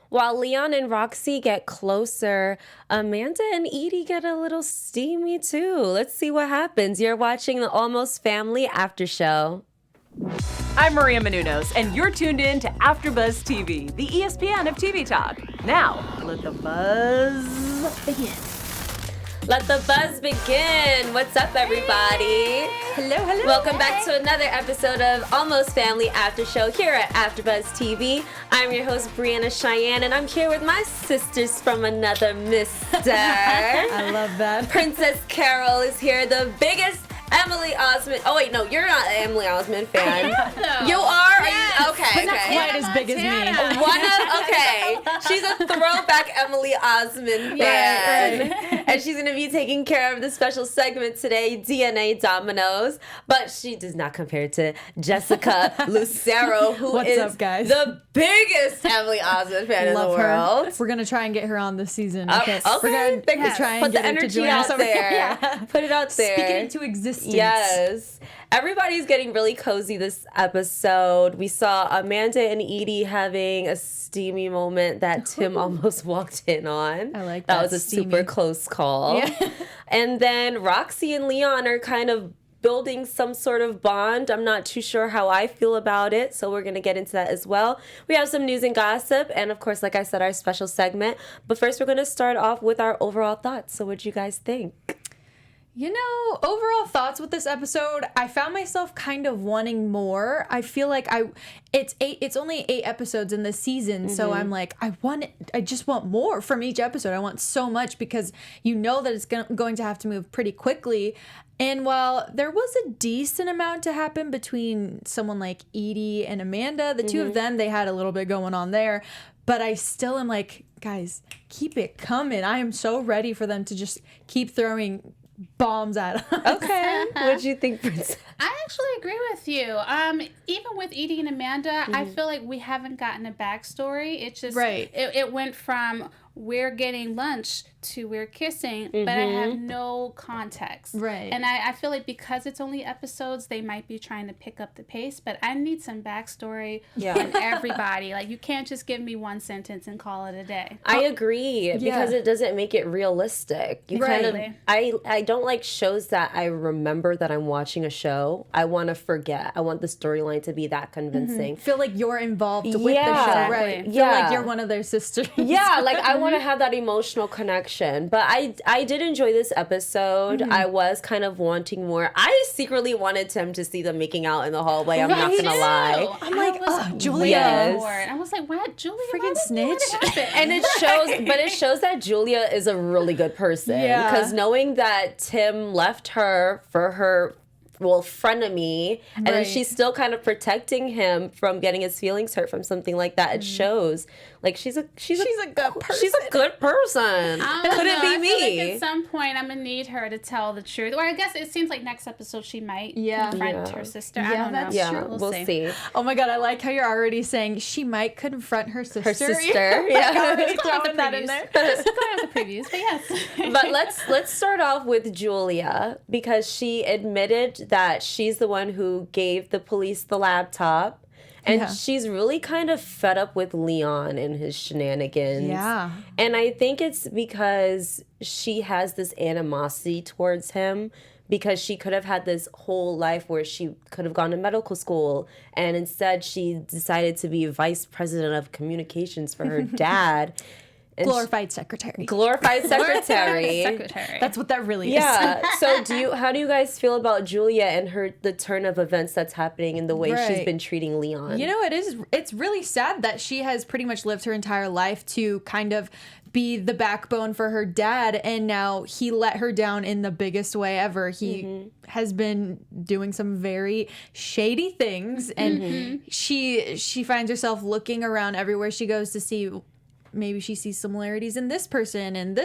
While Leon and Roxy get closer, Amanda and Edie get a little steamy too. Let's see what happens. You're watching the Almost Family After Show. I'm Maria Menounos, and you're tuned in to AfterBuzz TV, the ESPN of TV talk. Now, let the buzz begin. Let the buzz begin. What's up, everybody? Hello, hello. Welcome back to another episode of Almost Family After Show here at AfterBuzz TV. I'm your host, Breanne Chianne, and I'm here with my sisters from another mister. I love that. Princess Carroll is here, the biggest Emily Osment. Oh wait, no, you're not an Emily Osment fan. You are? Yes. Are you? Okay, But not quite as big as me. Okay. She's a throwback Emily Osment fan. Right. And she's going to be taking care of the special segment today, DNA Dominoes. But she does not compare to Jessica Lucero, who What's is up, guys? the biggest Emily Osment fan in the Love world. her. We're going to try and get her on this season. Okay. We're going to try and Put get the her to energy join us out over there. Yeah. Put it out there. Speak it into existence. Yes. Everybody's getting really cozy this episode. We saw Amanda and Edie having a steamy moment that Tim almost walked in on. I like that. That was a steamy. super close call. Yeah. And then Roxy and Leon are kind of building some sort of bond. I'm not too sure how I feel about it, so we're going to get into that as well. We have some news and gossip, and of course, like I said, our special segment. But first, we're going to start off with our overall thoughts. So what do you guys think? You know, overall thoughts with this episode, I found myself kind of wanting more. I feel like it's only 8 episodes in this season, so I'm like, I just want more from each episode. I want so much because you know that it's going to have to move pretty quickly. And while there was a decent amount to happen between someone like Edie and Amanda, the two of them, they had a little bit going on there, but I still am like, guys, keep it coming. I am so ready for them to just keep throwing bombs at us. Okay. What do you think, Princess? I actually agree with you. Even with Edie and Amanda, I feel like we haven't gotten a backstory. It just it went from we're getting lunch to we're kissing, but I have no context. Right. And I feel like because it's only episodes, they might be trying to pick up the pace, but I need some backstory from everybody. Like, you can't just give me one sentence and call it a day. I agree, because it doesn't make it realistic. You kind of, I don't like shows that I remember that I'm watching a show. I want to forget. I want the storyline to be that convincing. Feel like you're involved with the show. Exactly. Right. Feel like you're one of their sisters. Yeah, like I want to have that emotional connection. But I did enjoy this episode. I was kind of wanting more. I secretly wanted Tim to see them making out in the hallway. I'm not gonna lie. I'm like, Julia. Yes. I was like, what? Julia? Freaking snitch. And it shows that Julia is a really good person. Yeah. Because knowing that Tim left her for her frenemy, and then she's still kind of protecting him from getting his feelings hurt from something like that. It shows like she's a good person. She's a good person. Could it be me? Feel like at some point I'm gonna need her to tell the truth. Or I guess it seems like next episode she might confront her sister. I don't know. Yeah, we'll see. Oh my god, I like how you're already saying she might confront her sister. Her sister. Yeah. Already throwing that in there. Just going with the previews, but yes. But let's start off with Julia, because she admitted that she's the one who gave the police the laptop. And she's really kind of fed up with Leon and his shenanigans. Yeah. And I think it's because she has this animosity towards him, because she could have had this whole life where she could have gone to medical school, and instead she decided to be vice president of communications for her dad. Glorified secretary. Glorified secretary. That's what that really is. Yeah. So how do you guys feel about Julia and the turn of events that's happening in the way she's been treating Leon? You know, it's really sad that she has pretty much lived her entire life to kind of be the backbone for her dad, and now he let her down in the biggest way ever. He has been doing some very shady things, and she finds herself looking around everywhere she goes to see maybe she sees similarities in this person and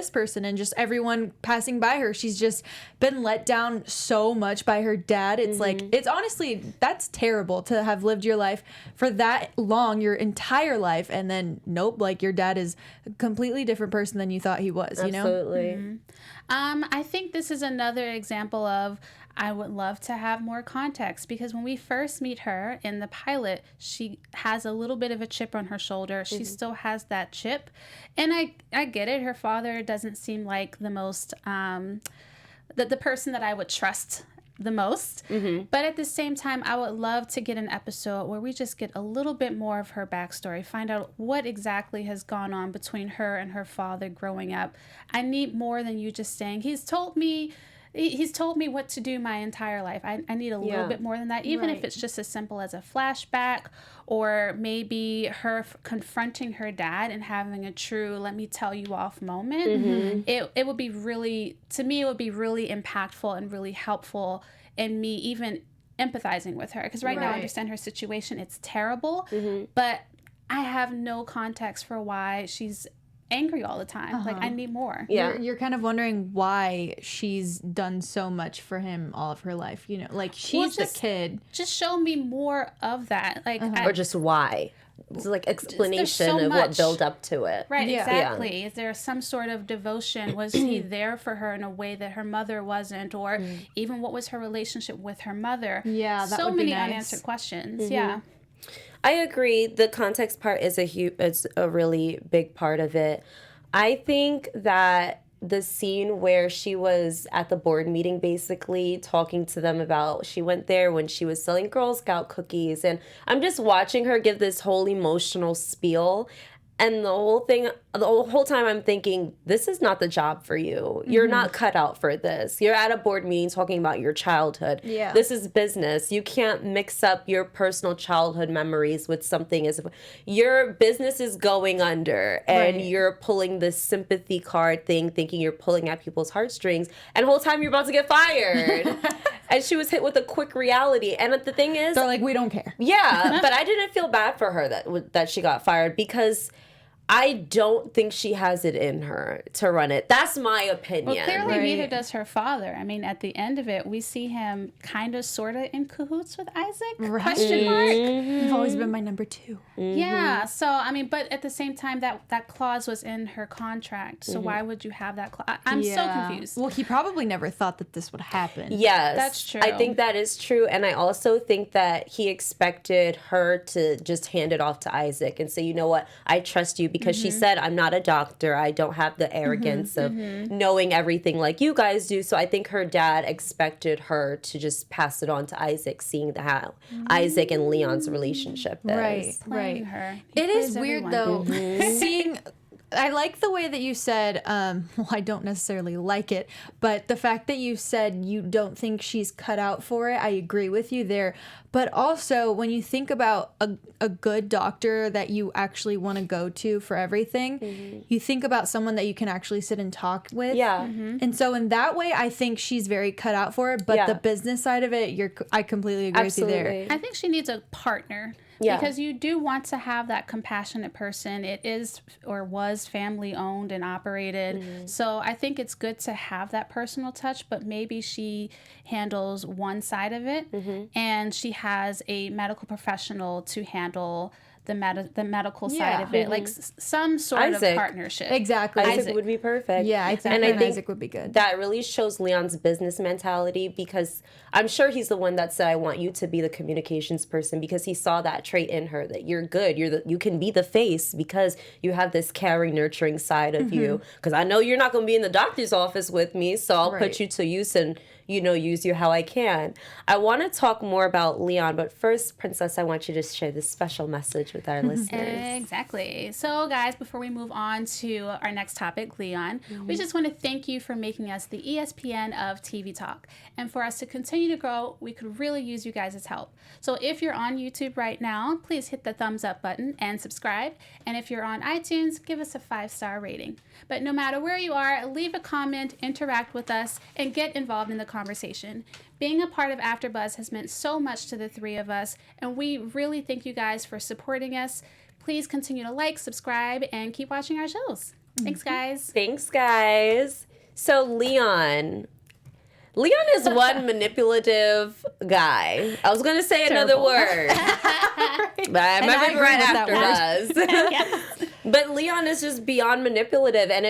just everyone passing by her. She's just been let down so much by her dad. It's like, it's honestly, that's terrible to have lived your life for that long, your entire life, and then nope, like your dad is a completely different person than you thought he was. Absolutely. You know? I think this is another example of I would love to have more context, because when we first meet her in the pilot, she has a little bit of a chip on her shoulder. She still has that chip. And I get it. Her father doesn't seem like the most, the person that I would trust the most. But at the same time, I would love to get an episode where we just get a little bit more of her backstory, find out what exactly has gone on between her and her father growing up. I need more than you just saying, he's told me what to do my entire life. I need a little bit more than that, even if it's just as simple as a flashback, or maybe her confronting her dad and having a true let me tell you off moment. It would be really, to me, it would be really impactful and really helpful in me even empathizing with her. Because right now I understand her situation. It's terrible, but I have no context for why she's angry all the time. Like, I need more. You're kind of wondering why she's done so much for him all of her life, you know, like she's the kid. Just show me more of that, like or just why. It's like explanation of what built up to it. Right, exactly. Is there some sort of devotion? Was he there for her in a way that her mother wasn't? Or even what was her relationship with her mother? Yeah, that so would many be nice. unanswered questions. Yeah. I agree. The context part is it's a really big part of it. I think that the scene where she was at the board meeting, basically talking to them about, she went there when she was selling Girl Scout cookies, and I'm just watching her give this whole emotional spiel. And the whole time I'm thinking, this is not the job for you. You're not cut out for this. You're at a board meeting talking about your childhood. Yeah. This is business. You can't mix up your personal childhood memories with something your business is going under, and you're pulling this sympathy card thing, thinking you're pulling at people's heartstrings, and the whole time you're about to get fired. And she was hit with a quick reality. And the thing is, they're like, we don't care. Yeah, but I didn't feel bad for her that she got fired, because I don't think she has it in her to run it. That's my opinion. Well, clearly neither does her father. I mean, at the end of it, we see him kind of, sort of in cahoots with Isaac, question mark. You've always been my number 2. Yeah, so, I mean, but at the same time, that clause was in her contract. So why would you have that clause? I'm so confused. Well, he probably never thought that this would happen. Yes. That's true. I think that is true. And I also think that he expected her to just hand it off to Isaac and say, you know what, I trust you, because she said, I'm not a doctor. I don't have the arrogance of knowing everything like you guys do. So I think her dad expected her to just pass it on to Isaac, seeing how Isaac and Leon's relationship is. Right. Her. It is weird, though, seeing... I like the way that you said, well, I don't necessarily like it, but the fact that you said you don't think she's cut out for it, I agree with you there. But also, when you think about a good doctor that you actually want to go to for everything, you think about someone that you can actually sit and talk with. Yeah. And so in that way, I think she's very cut out for it. But the business side of it, I completely agree with you there. I think she needs a partner. Yeah. Because you do want to have that compassionate person. It is or was family owned and operated. So I think it's good to have that personal touch, but maybe she handles one side of it and she has a medical professional to handle the medical side of it, like some sort of partnership. Exactly. Isaac would be perfect. Yeah, exactly. And I think Isaac would be good. That really shows Leon's business mentality, because I'm sure he's the one that said, I want you to be the communications person, because he saw that trait in her, that you're good. You can be the face because you have this caring, nurturing side of you. Because I know you're not going to be in the doctor's office with me, so I'll put you to use and use you how I can. I want to talk more about Leon, but first, Princess, I want you to share this special message with our listeners. Exactly. So, guys, before we move on to our next topic, Leon, we just want to thank you for making us the ESPN of TV talk. And for us to continue to grow, we could really use you guys' help. So if you're on YouTube right now, please hit the thumbs up button and subscribe. And if you're on iTunes, give us a 5-star rating. But no matter where you are, leave a comment, interact with us, and get involved in the conversation. Being a part of AfterBuzz has meant so much to the three of us, and we really thank you guys for supporting us. Please continue to like, subscribe, and keep watching our shows. Thanks, guys. Thanks, guys. So, Leon is one manipulative guy. I was going to say another word, but I remembered right after Buzz. But Leon is just beyond manipulative, and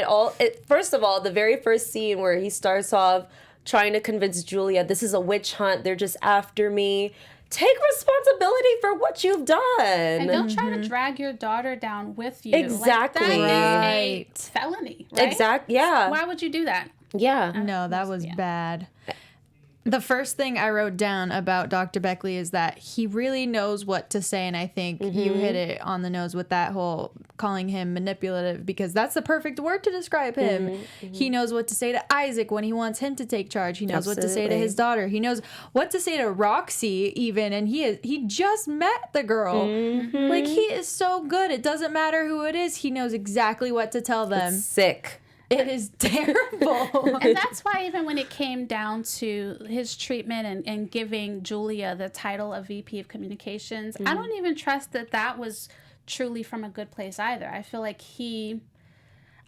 first of all, the very first scene where he starts off trying to convince Julia, this is a witch hunt, they're just after me. Take responsibility for what you've done. And don't try to drag your daughter down with you. Exactly. Like, that is a felony, right? Exactly. Yeah. So why would you do that? Yeah. No, that was bad. The first thing I wrote down about Dr. Bechley is that he really knows what to say, and I think you hit it on the nose with that whole calling him manipulative, because that's the perfect word to describe him. He knows what to say to Isaac when he wants him to take charge. He knows what to say to his daughter. He knows what to say to Roxy even, and he just met the girl. Like, he is so good. It doesn't matter who it is. He knows exactly what to tell them. It's sick. It is terrible. And that's why even when it came down to his treatment and giving Julia the title of VP of Communications, I don't even trust that was truly from a good place either. I feel like I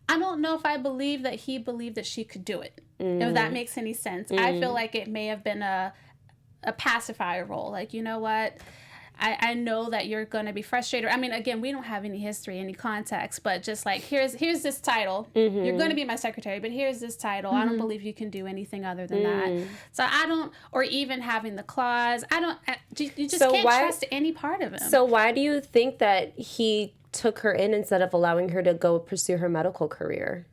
don't know if I believe that he believed that she could do it, if that makes any sense. I feel like it may have been a pacifier role. Like, you know what? I know that you're going to be frustrated. I mean, again, we don't have any history, any context, but just like, here's this title. You're going to be my secretary, but here's this title. I don't believe you can do anything other than that. So or even having the clause. You just can't trust any part of him. So why do you think that he took her in instead of allowing her to go pursue her medical career?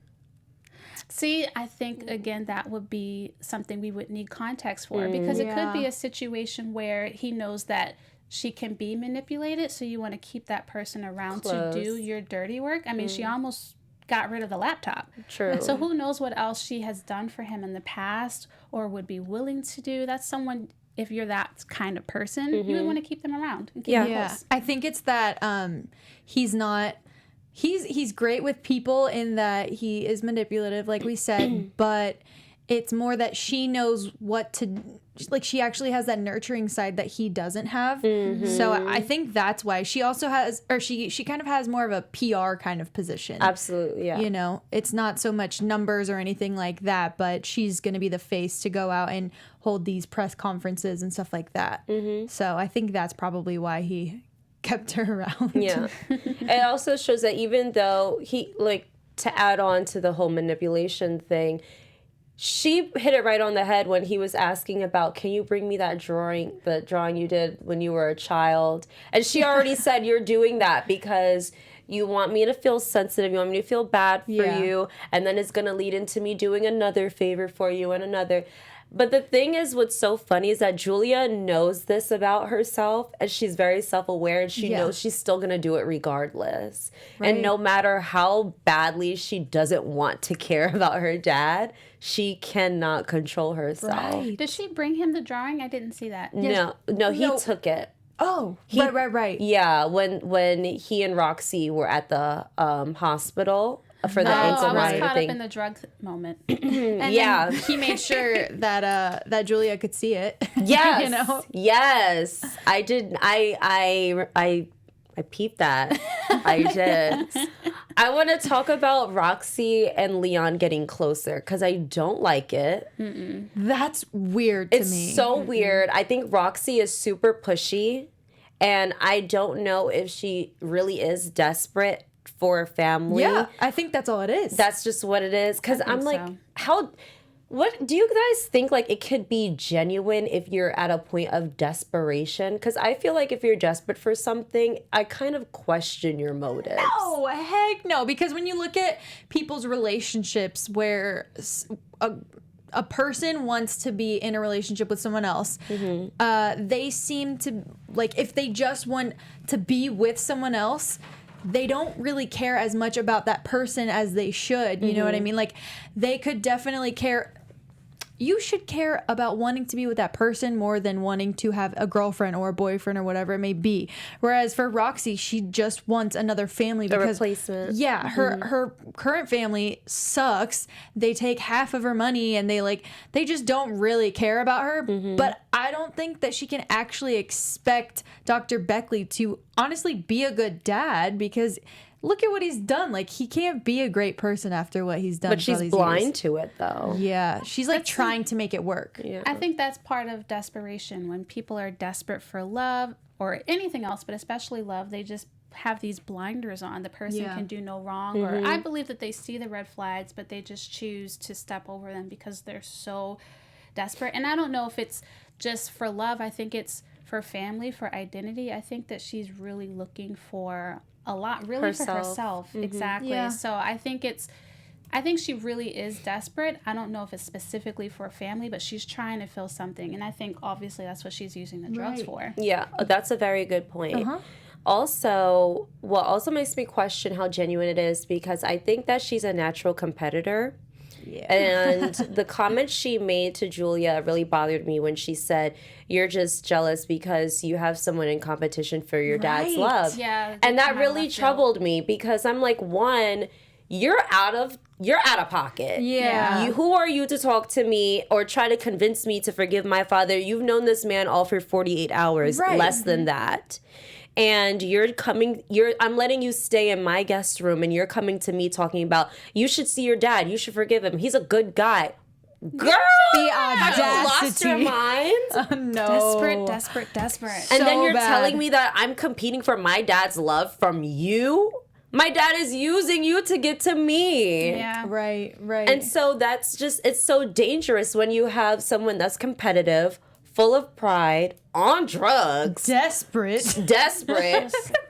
See, I think, again, that would be something we would need context for, because it could be a situation where he knows that she can be manipulated, so you want to keep that person around to do your dirty work. I mean, she almost got rid of the laptop. True. So who knows what else she has done for him in the past or would be willing to do. That's someone, if you're that kind of person, you would want to keep them around. And keep them close. I think it's that he's not... He's great with people in that he is manipulative, like we said, but it's more that she knows what to... Like, she actually has that nurturing side that he doesn't have. So I think that's why she also has, or she kind of has more of a PR kind of position. Absolutely, yeah. You know, it's not so much numbers or anything like that, but she's going to be the face to go out and hold these press conferences and stuff like that. So I think that's probably why he kept her around. Yeah. It also shows that even though to add on to the whole manipulation thing, she hit it right on the head when he was asking about, can you bring me that drawing, the drawing you did when you were a child? And she already said, you're doing that because you want me to feel sensitive. You want me to feel bad for you. And then it's going to lead into me doing another favor for you and another. But the thing is, what's so funny is that Julia knows this about herself, and she's very self-aware, and she knows she's still going to do it regardless. Right. And no matter how badly she doesn't want to care about her dad, she cannot control herself. Right. Did she bring him the drawing? I didn't see that. No, he took it. Oh, right. Yeah, when he and Roxy were at the hospital for the ankle I was monitor caught thing. up in the drug moment. And then he made sure that Julia could see it. Yes, you know? Yes, I did. I peeped that. I did. I want to talk about Roxy and Leon getting closer because I don't like it. That's weird to me. It's so weird. I think Roxy is super pushy, and I don't know if she really is desperate for a family. Yeah, I think that's all it is. That's just what it is. Because I'm like, what do you guys think, like, it could be genuine if you're at a point of desperation? Because I feel like if you're desperate for something, I kind of question your motives. No, heck no. Because when you look at people's relationships where a person wants to be in a relationship with someone else, they seem to, like, if they just want to be with someone else, they don't really care as much about that person as they should. You know what I mean? Like, they could definitely care. You should care about wanting to be with that person more than wanting to have a girlfriend or a boyfriend or whatever it may be. Whereas for Roxy, she just wants another family because, a replacement. Yeah, her current family sucks. They take half of her money and they just don't really care about her. But I don't think that she can actually expect Dr. Bechley to honestly be a good dad, because look at what he's done. Like, he can't be a great person after what he's done. But she's blind years. to it, though. Yeah. She's like trying to make it work. Yeah. I think that's part of desperation. When people are desperate for love or anything else, but especially love, they just have these blinders on. The person can do no wrong, or I believe that they see the red flags, but they just choose to step over them because they're so desperate. And I don't know if it's just for love. I think it's for family, for identity. I think that she's really looking for a lot, really for herself. Exactly. Yeah. So I think she really is desperate. I don't know if it's specifically for family, but she's trying to feel something. And I think obviously that's what she's using the drugs for. Yeah, that's a very good point. Also, what also makes me question how genuine it is, because I think that she's a natural competitor. Yeah. And the comment she made to Julia really bothered me when she said, "You're just jealous because you have someone in competition for your dad's love." Yeah. And that really troubled me, because I'm like, one, you're out of pocket. Yeah. Who are you to talk to me or try to convince me to forgive my father? You've known this man all for 48 hours, less than that. And I'm letting you stay in my guest room, and you're coming to me talking about, you should see your dad, you should forgive him, he's a good guy. Girl, the audacity. Have you lost your mind? Oh, no. Desperate. And then you're telling me that I'm competing for my dad's love from you? My dad is using you to get to me. Yeah. Right. And so it's so dangerous when you have someone that's competitive, full of pride, on drugs, desperate,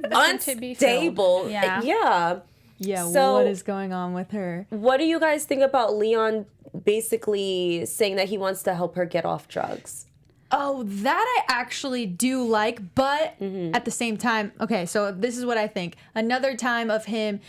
unstable. Yeah. So, what is going on with her? What do you guys think about Leon basically saying that he wants to help her get off drugs? Oh, that I actually do like, but at the same time, okay, so this is what I think. Another time of him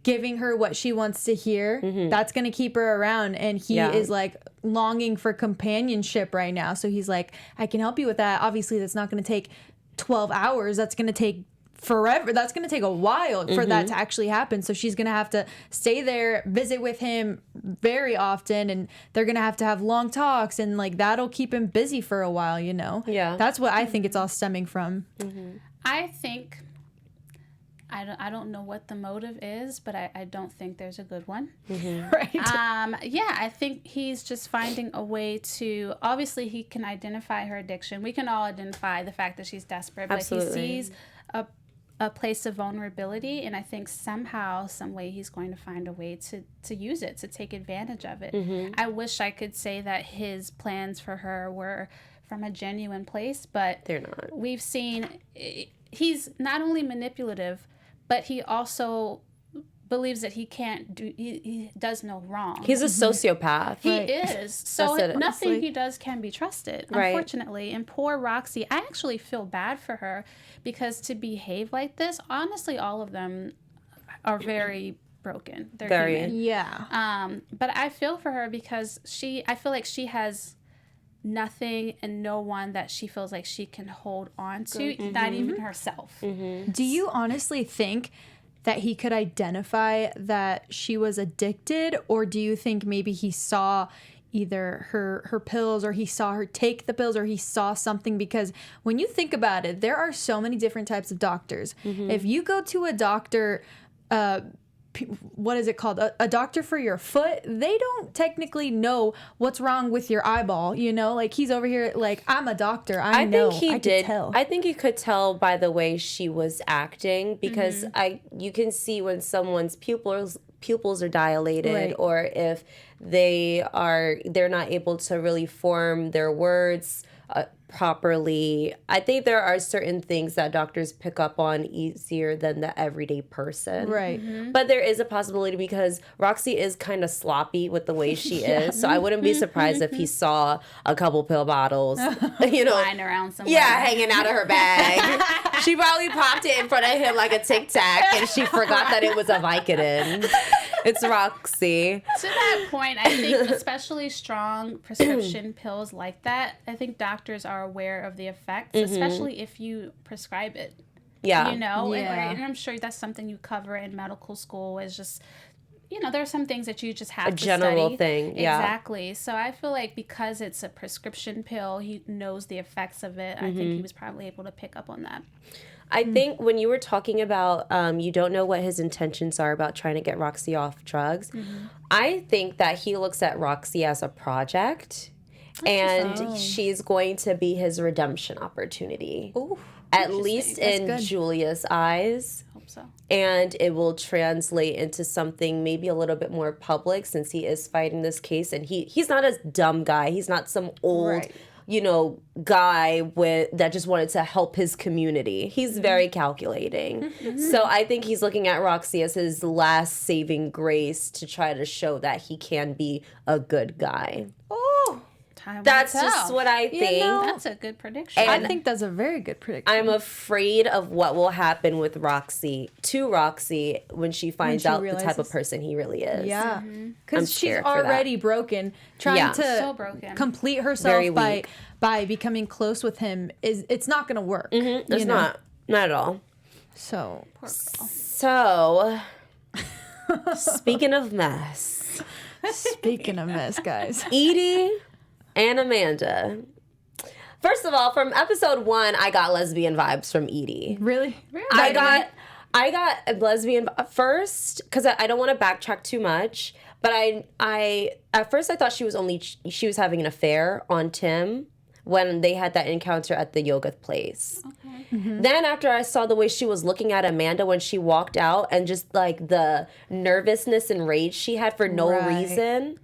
giving her what she wants to hear, that's going to keep her around. And he is like longing for companionship right now. So he's like, I can help you with that. Obviously, that's not going to take 12 hours. That's going to take forever. That's going to take a while for that to actually happen. So she's going to have to stay there, visit with him very often, and they're going to have long talks, and like that'll keep him busy for a while, you know? Yeah. That's what I think it's all stemming from. I think, I don't know what the motive is, but I don't think there's a good one. Right. I think he's just finding a way to, obviously he can identify her addiction. We can all identify the fact that she's desperate, but he sees a place of vulnerability, and I think somehow, some way, he's going to find a way to use it, to take advantage of it. I wish I could say that his plans for her were from a genuine place, but they're not. We've seen he's not only manipulative, but he also believes that he does no wrong. He's a sociopath. He is. So nothing he does can be trusted, unfortunately. And poor Roxy, I actually feel bad for her, because to behave like this, honestly, all of them are very broken. They're human. Yeah. But I feel for her because I feel like she has nothing and no one that she feels like she can hold on to, not even herself. Do you honestly think that he could identify that she was addicted, or do you think maybe he saw either her pills, or he saw her take the pills, or he saw something? Because when you think about it, there are so many different types of doctors. If you go to a doctor, what is it called? A doctor for your foot, they don't technically know what's wrong with your eyeball, you know? Like, he's over here like, I'm a doctor. I know. Think he I did. Could tell. I think you could tell by the way she was acting, because you can see when someone's pupils are dilated, or if they're not able to really form their words properly. I think there are certain things that doctors pick up on easier than the everyday person. Right. But there is a possibility, because Roxy is kind of sloppy with the way she is. So I wouldn't be surprised if he saw a couple pill bottles, lying around somewhere. Yeah, hanging out of her bag. She probably popped it in front of him like a Tic Tac, and she forgot that it was a Vicodin. It's Roxy. To that point, I think especially strong prescription pills like that, I think doctors are aware of the effects, especially if you prescribe it. Yeah. You know? And I'm sure that's something you cover in medical school, is just, there are some things that you just have to study. A general thing, yeah. Exactly. So I feel like because it's a prescription pill, he knows the effects of it. I think he was probably able to pick up on that. I think when you were talking about you don't know what his intentions are about trying to get Roxy off drugs, I think that he looks at Roxy as a project, and she's going to be his redemption opportunity. Ooh, at least in Julia's eyes. hope so. And it will translate into something maybe a little bit more public, since he is fighting this case. And he's not a dumb guy. He's not some old, guy that just wanted to help his community. He's very calculating. So I think he's looking at Roxy as his last saving grace to try to show that he can be a good guy. That's just what I think. That's a good prediction. I think that's a very good prediction. I'm afraid of what will happen with Roxy when she finds out the type of person he really is. Yeah. Because she's already broken. Trying to complete herself by becoming close with him, it's not going to work. It's not at all. So, So, speaking of mess. Speaking of mess, guys. Edie and Amanda. First of all, from episode 1, I got lesbian vibes from Edie. Really? I got a lesbian first, because I don't want to backtrack too much, but I at first I thought she was having an affair on Tim when they had that encounter at the yoga place. Okay. Then after I saw the way she was looking at Amanda when she walked out, and just like the nervousness and rage she had for no reason,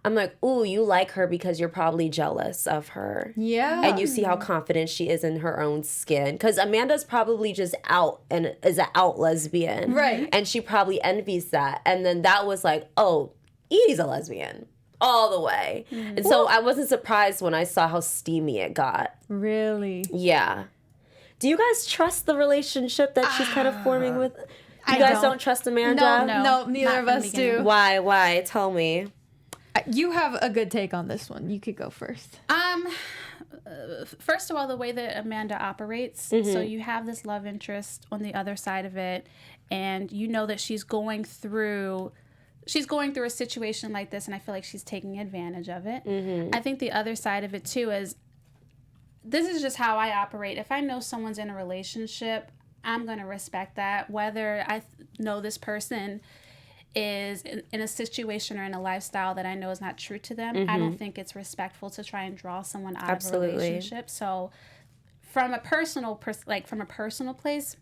I'm like, ooh, you like her because you're probably jealous of her. Yeah. And you see how confident she is in her own skin. Because Amanda's probably just out and is an out lesbian. Right. And she probably envies that. And then that was like, oh, Edie's a lesbian. All the way. And so I wasn't surprised when I saw how steamy it got. Really? Yeah. Do you guys trust the relationship that she's kind of forming with? You guys don't trust Amanda? No, neither of us do. Why? Tell me. You have a good take on this one. You could go first. First of all, the way that Amanda operates, so you have this love interest on the other side of it, and you know that she's going through a situation like this, and I feel like she's taking advantage of it. I think the other side of it too is, this is just how I operate. If I know someone's in a relationship, I'm going to respect that, whether I know this person is in a situation or in a lifestyle that I know is not true to them. I don't think it's respectful to try and draw someone out of a relationship. So from a personal place,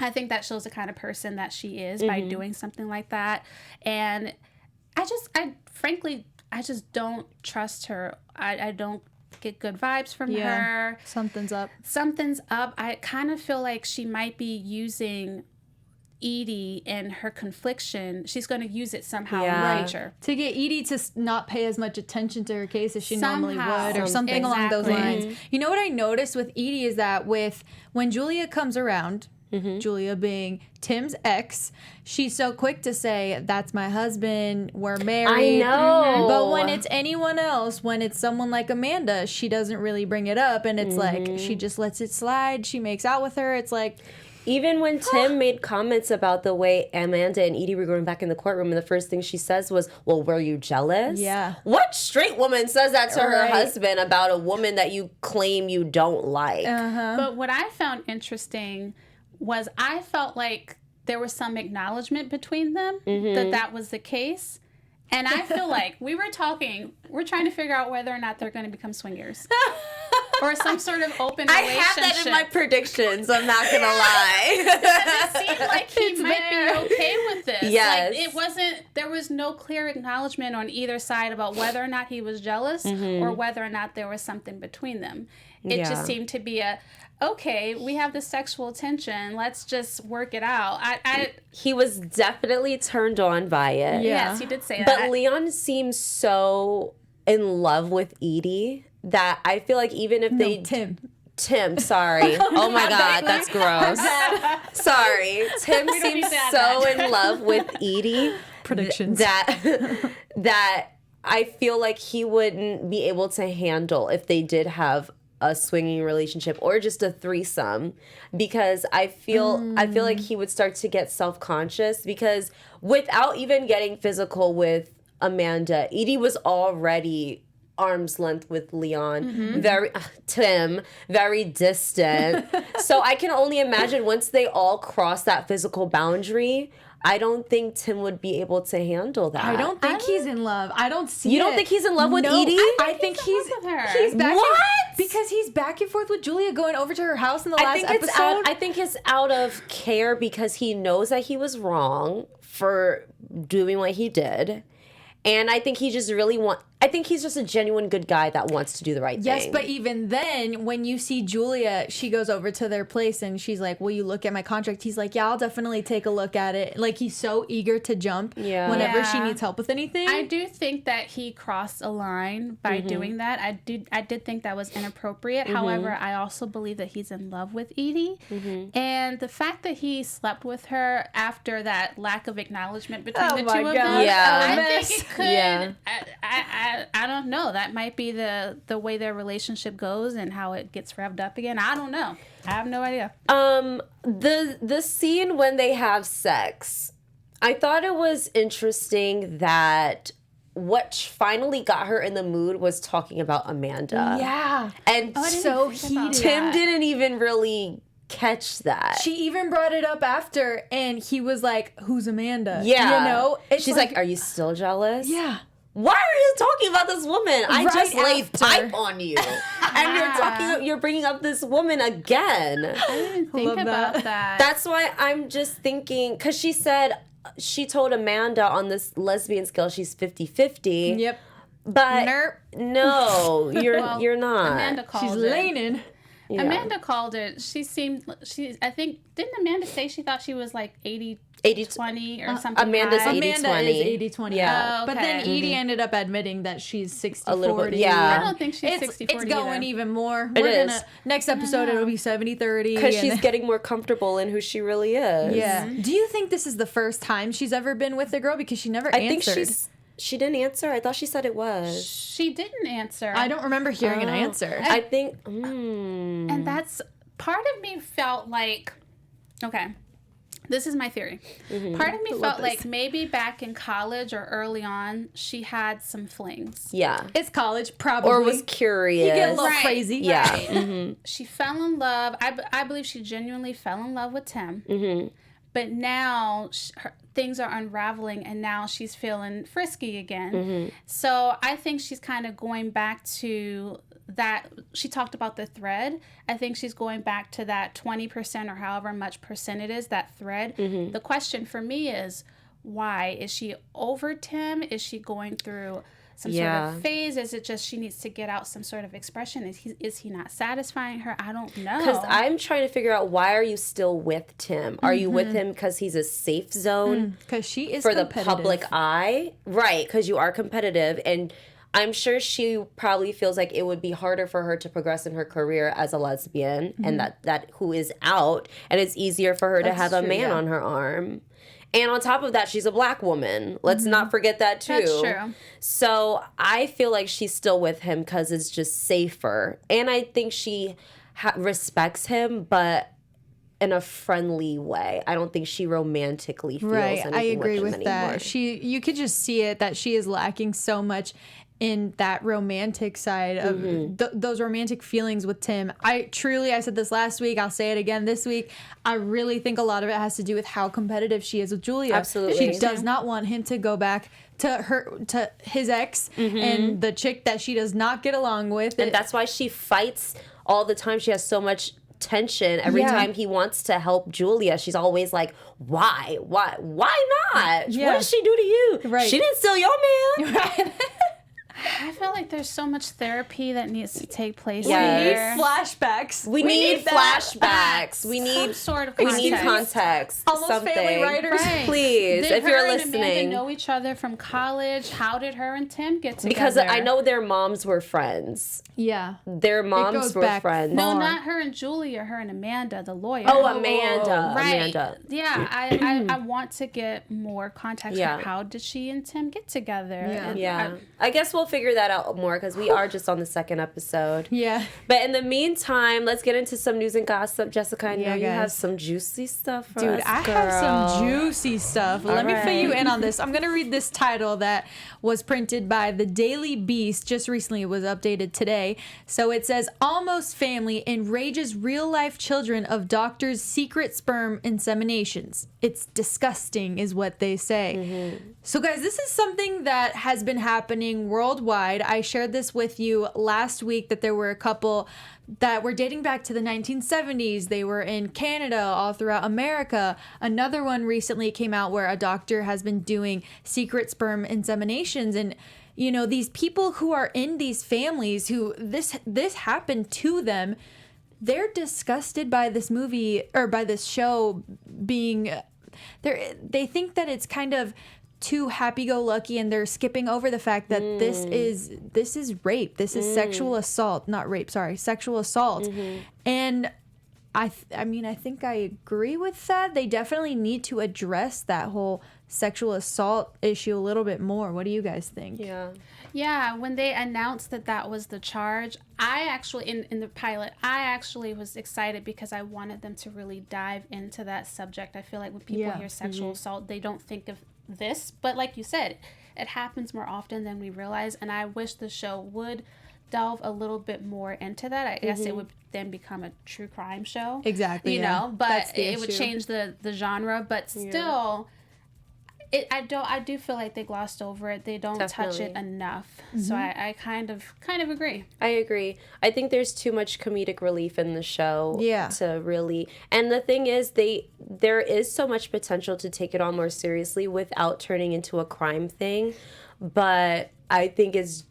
I think that shows the kind of person that she is by doing something like that. And frankly, I just don't trust her. I don't get good vibes from her. Something's up. I kind of feel like she might be using Edie and her confliction. She's going to use it somehow in the future. To get Edie to not pay as much attention to her case as she normally would, or something along those lines. You know what I noticed with Edie is that when Julia comes around, Julia being Tim's ex, she's so quick to say, that's my husband, we're married. I know. But when it's anyone else, when it's someone like Amanda, she doesn't really bring it up, and it's like, she just lets it slide. She makes out with her. It's like, even when Tim made comments about the way Amanda and Edie were going back in the courtroom, and the first thing she says was, well, were you jealous? Yeah. What straight woman says that to her husband about a woman that you claim you don't like? But what I found interesting was I felt like there was some acknowledgement between them that was the case. And I feel like we're trying to figure out whether or not they're going to become swingers. Or some sort of open relationship. I have that in my predictions, I'm not going to lie. It seemed like he might be okay with this. Yes. Like there was no clear acknowledgement on either side about whether or not he was jealous or whether or not there was something between them. It just seemed to be okay, we have this sexual tension, let's just work it out. He was definitely turned on by it. Yes, he did say that. But Leon seems so in love with Edie that I feel like even if Tim, sorry. Oh my God, that's gross. Sorry. Tim seems so in love with Edie. Predictions. That I feel like he wouldn't be able to handle if they did have a swinging relationship or just a threesome, because I feel like he would start to get self-conscious, because without even getting physical with Amanda, Edie was already arm's length with Leon, very distant. So I can only imagine once they all cross that physical boundary, I don't think Tim would be able to handle that. I don't think he's in love. I don't see You don't think he's in love with Edie? I think he's in love with her. He's back What? because he's back and forth with Julia, going over to her house in the last episode. I think it's out of care because he knows that he was wrong for doing what he did. And I think he just I think he's just a genuine good guy that wants to do the right thing. Yes, but even then, when you see Julia, she goes over to their place and she's like, will you look at my contract? He's like, yeah, I'll definitely take a look at it. Like, he's so eager to jump whenever she needs help with anything. I do think that he crossed a line by doing that. I did think that was inappropriate. However, I also believe that he's in love with Edie. And the fact that he slept with her after that lack of acknowledgement between the two of them, I think it could... I don't know. That might be the way their relationship goes and how it gets revved up again. I don't know. I have no idea. The scene when they have sex, I thought it was interesting that what finally got her in the mood was talking about Amanda. Yeah. And so heated. Tim didn't even really catch that. She even brought it up after, and he was like, who's Amanda? Yeah. You know? She's like, are you still jealous? Yeah. Why are you talking about this woman? I just laid after. pipe on you, and you're bringing up this woman again. I didn't think about that. That's why I'm just thinking, because she told Amanda on this lesbian scale she's 50-50. Yep. But no, you're not. Amanda called She's it. leaning. Yeah. Amanda called it. I think, didn't Amanda say she thought she was like 80-20 or something? Amanda's high? 80-20. Amanda is 80-20. Yeah. Oh, But then okay. Edie ended up admitting that she's 60-40. A little bit, yeah. I don't think she's 60-40 It's going either. even more. It is. Next episode, it'll be 70-30. Because she's getting more comfortable in who she really is. Yeah. Do you think this is the first time she's ever been with a girl? Because she never answered. I think she didn't answer. I thought she said it was. She didn't answer. I don't remember hearing an answer. I think. And that's part of me felt like, okay, this is my theory. Part of me felt like maybe back in college or early on, she had some flings. Yeah. It's college, probably. Or was curious. You get a little Right, crazy. Yeah. Right. She fell in love. I believe she genuinely fell in love with Tim. But now things are unraveling, and now she's feeling frisky again. So I think she's kind of going back to that. She talked about the thread. I think she's going back to that 20% or however much percent it is, that thread. The question for me is, why? Is she over Tim? Is she going through some sort of phase? Is it just she needs to get out some sort of expression? Is he not satisfying her? I don't know. Because I'm trying to figure out, why are you still with Tim? Are you with him because he's a safe zone? Because she is for the public eye? Right, because you are competitive. And I'm sure she probably feels like it would be harder for her to progress in her career as a lesbian and that who is out. And it's easier for her to have a man on her arm. And on top of that, she's a black woman. Let's not forget that, too. That's true. So I feel like she's still with him because it's just safer. And I think she respects him, but in a friendly way. I don't think she romantically feels anything I agree with anymore. that. You could just see it that she is lacking so much in that romantic side of those romantic feelings with Tim. I said this last week, I'll say it again this week, I really think a lot of it has to do with how competitive she is with Julia. Absolutely. She does not want him to go back to his ex and the chick that she does not get along with. And that's why she fights all the time. She has so much tension every time he wants to help Julia. She's always like, why not? What did she do to you? Right. She didn't steal your man. Right. I feel like there's so much therapy that needs to take place Yes. We need here. flashbacks. We need flashbacks. flashbacks. We need Some sort of we context. need context. Almost something. family writers. Right. Please, Did if you're her and Amanda listening. know each other from college? How did her and Tim get together? Because I know their moms were friends. Yeah. Their moms goes were back friends. No, More. not her and Julia. Her and Amanda, the lawyer. Oh, Amanda. Right. Amanda. Yeah, I want to get more context. Yeah. How did she and Tim get together? Yeah. And Yeah. I guess we'll figure that out more because we are just on the second episode. Yeah. But in the meantime, let's get into some news and gossip. Jessica, I know you have guys. some juicy stuff for Dude, us, I girl. have some juicy stuff. Let me fill you right. in on this. I'm going to read this title that was printed by the Daily Beast just recently. It was updated today. So it says, Almost Family enrages real-life children of doctors' secret sperm inseminations. It's disgusting is what they say. So guys, this is something that has been happening worldwide. I shared this with you last week that there were a couple that were dating back to the 1970s. They were in Canada, all throughout America. Another one recently came out where a doctor has been doing secret sperm inseminations. And, you know, these people who are in these families who this happened to them, they're disgusted by this movie or by this show being... They think that it's kind of too happy-go-lucky, and they're skipping over the fact that this is rape. This is sexual assault, not rape. Sorry, sexual assault. And I think I agree with that. They definitely need to address that whole sexual assault issue a little bit more. What do you guys think? Yeah, when they announced that was the charge, I actually, in the pilot, I actually was excited because I wanted them to really dive into that subject. I feel like when people hear sexual assault, they don't think of this. But like you said, it happens more often than we realize. And I wish the show would delve a little bit more into that. I guess it would then become a true crime show. Exactly. You know, but it would issue. change the genre. But still... I do feel like they glossed over it. They don't touch it enough. So I kind of agree. I agree. I think there's too much comedic relief in the show to really... And the thing is, there is so much potential to take it on more seriously without turning into a crime thing. But I think it's...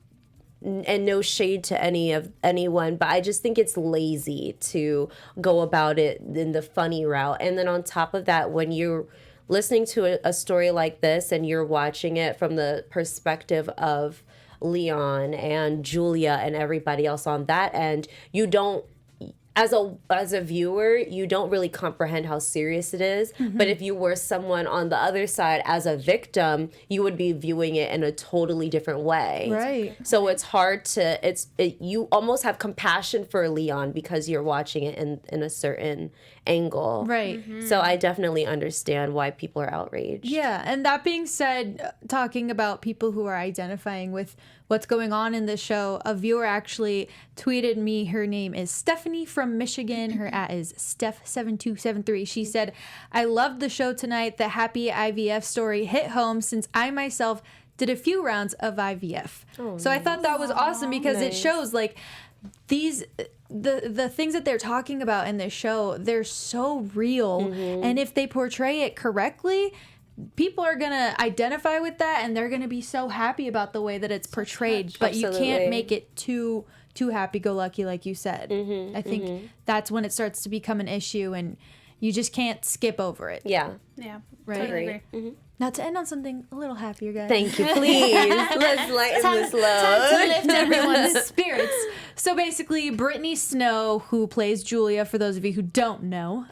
And no shade to anyone, but I just think it's lazy to go about it in the funny route. And then on top of that, when you're listening to a story like this and you're watching it from the perspective of Leon and Julia and everybody else on that end, you don't, as a viewer, you don't really comprehend how serious it is. But if you were someone on the other side as a victim, you would be viewing it in a totally different way. Right. So it's hard to, you almost have compassion for Leon because you're watching it in a certain angle. Right. So I definitely understand why people are outraged. Yeah, and that being said, talking about people who are identifying with what's going on in the show, a viewer actually tweeted me. Her name is Stephanie from Michigan. Her @ is Steph7273. She said, I loved the show tonight. The happy IVF story hit home since I myself did a few rounds of IVF. So I thought that was awesome because it shows like these... The things that they're talking about in this show, they're so real. And if they portray it correctly, people are going to identify with that and they're going to be so happy about the way that it's portrayed. But you can't make it too happy-go-lucky like you said. I think that's when it starts to become an issue and you just can't skip over it. Yeah. Right. Totally agree. Now to end on something a little happier, guys. Thank you, please. Let's lighten this load. Time to lift everyone's spirits. So basically, Brittany Snow, who plays Julia, for those of you who don't know,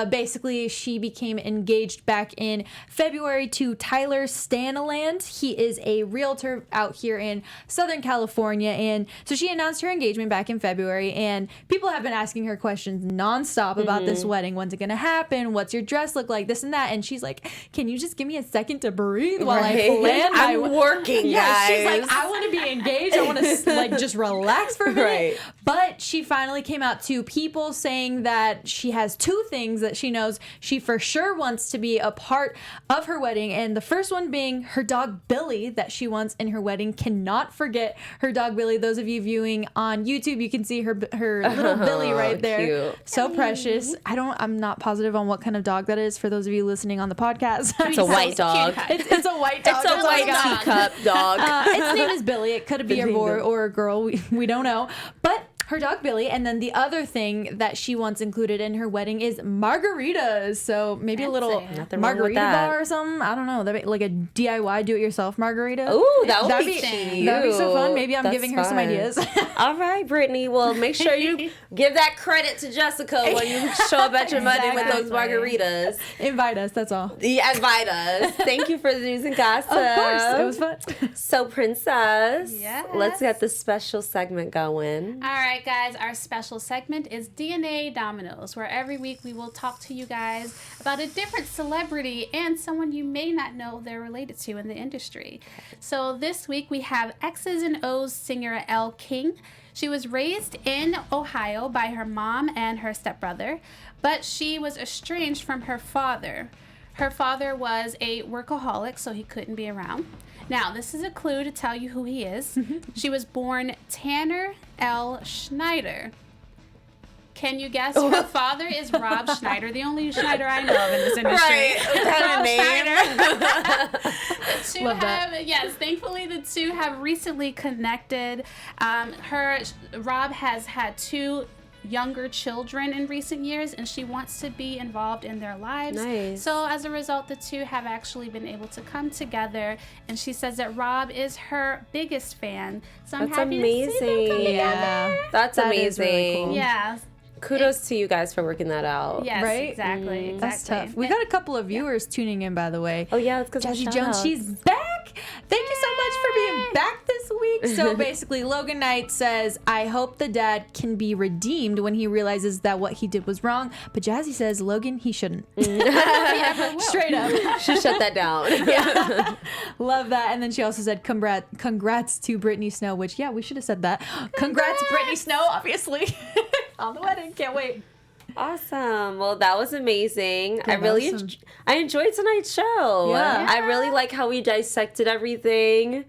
basically she became engaged back in February to Tyler Stanaland. He is a realtor out here in Southern California, and so she announced her engagement back in February, and people have been asking her questions nonstop about this wedding. When's it gonna happen? What's your dress look like? This and that. And she's like, can you just give me a second to breathe while I plan? I'm working, guys. She's like, I want to be engaged. I want to like just relax for a minute. Right. But she finally came out to people saying that she has two things that she knows she for sure wants to be a part of her wedding. And the first one being her dog Billy that she wants in her wedding. Cannot forget her dog Billy. Those of you viewing on YouTube, you can see her little Billy right there. Cute. So precious. I'm not positive on what kind of dog that is for those of you listening on the podcast. It's a white dog. It's a white dog. It's a white teacup dog. Its name is Billy. It could be a boy or a girl. We don't know. But her dog Billy, and then the other thing that she wants included in her wedding is margaritas. So maybe a little margarita bar or something. I don't know. Like a DIY do-it-yourself margarita. Ooh, that'd be cute. That'd be so fun. Maybe I'm giving her some ideas. All right, Brittany. Well, make sure you give that credit to Jessica when you show up at your wedding with those margaritas. Invite us. That's all. Yeah, invite us. Thank you for the news and gossip. Of course, it was fun. So, Princess, yes. Let's get this special segment going. All right, guys, our special segment is DNA Dominoes, where every week we will talk to you guys about a different celebrity and someone you may not know they're related to in the industry. So this week we have X's and O's singer Elle King. She was raised in Ohio by her mom and her stepbrother, but she was estranged from her father. Her father was a workaholic, so he couldn't be around. Now, this is a clue to tell you who he is. She was born Tanner L. Schneider. Can you guess? Her father is Rob Schneider, the only Schneider I know of in this industry. Right. Rob Schneider. Love that. Yes, thankfully the two have recently connected. Rob has had 2 younger children in recent years, and she wants to be involved in their lives. Nice. So as a result, the two have actually been able to come together, and she says that Rob is her biggest fan. So I'm happy to see them come together. Yeah. That's That amazing. is really cool. Yeah. Kudos to you guys for working that out. Yes, Right? exactly. That's tough. We got a couple of viewers tuning in, by the way. Oh, yeah, that's because Jesse Jones, she's back. Thank you so much for being back this week. So basically, Logan Knight says, I hope the dad can be redeemed when he realizes that what he did was wrong. But Jazzy says, Logan, he shouldn't. Straight up. She shut that down. Love that. And then she also said, congrats to Brittany Snow, which, yeah, we should have said that. Congrats, Brittany Snow, obviously. On the wedding. Can't wait. Awesome. Well, that was amazing. Yeah, I really that was I enjoyed tonight's show. Yeah. I really like how we dissected everything.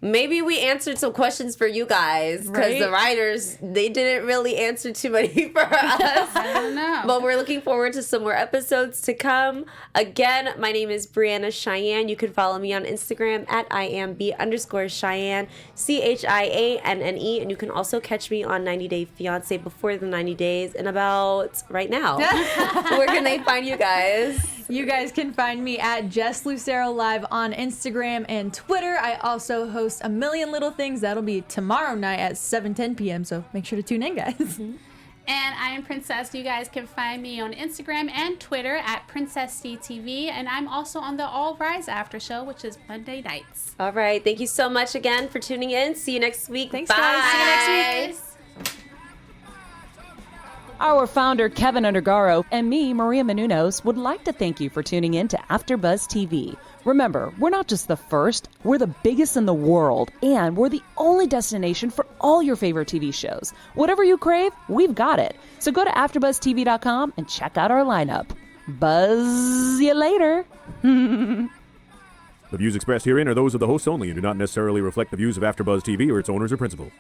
Maybe we answered some questions for you guys because Right? the writers, they didn't really answer too many for us. I don't know. But we're looking forward to some more episodes to come. Again, my name is Breanne Chianne. You can follow me on Instagram at IamB_Cheyenne, CHIANNE. And you can also catch me on 90 Day Fiance before the 90 days in about right now. Where can they find you guys? You guys can find me at Jess Lucero Live on Instagram and Twitter. I also host A Million Little Things. That'll be tomorrow night at 7:10 p.m. So make sure to tune in, guys. And I am Princess. You guys can find me on Instagram and Twitter at PrincessDTV. And I'm also on the All Rise After Show, which is Monday nights. All right. Thank you so much again for tuning in. See you next week. Thanks, Bye. guys. See you next week. Our founder, Kevin Undergaro, and me, Maria Menounos, would like to thank you for tuning in to AfterBuzz TV. Remember, we're not just the first, we're the biggest in the world, and we're the only destination for all your favorite TV shows. Whatever you crave, we've got it. So go to AfterBuzzTV.com and check out our lineup. Buzz you later. The views expressed herein are those of the hosts only and do not necessarily reflect the views of AfterBuzz TV or its owners or principals.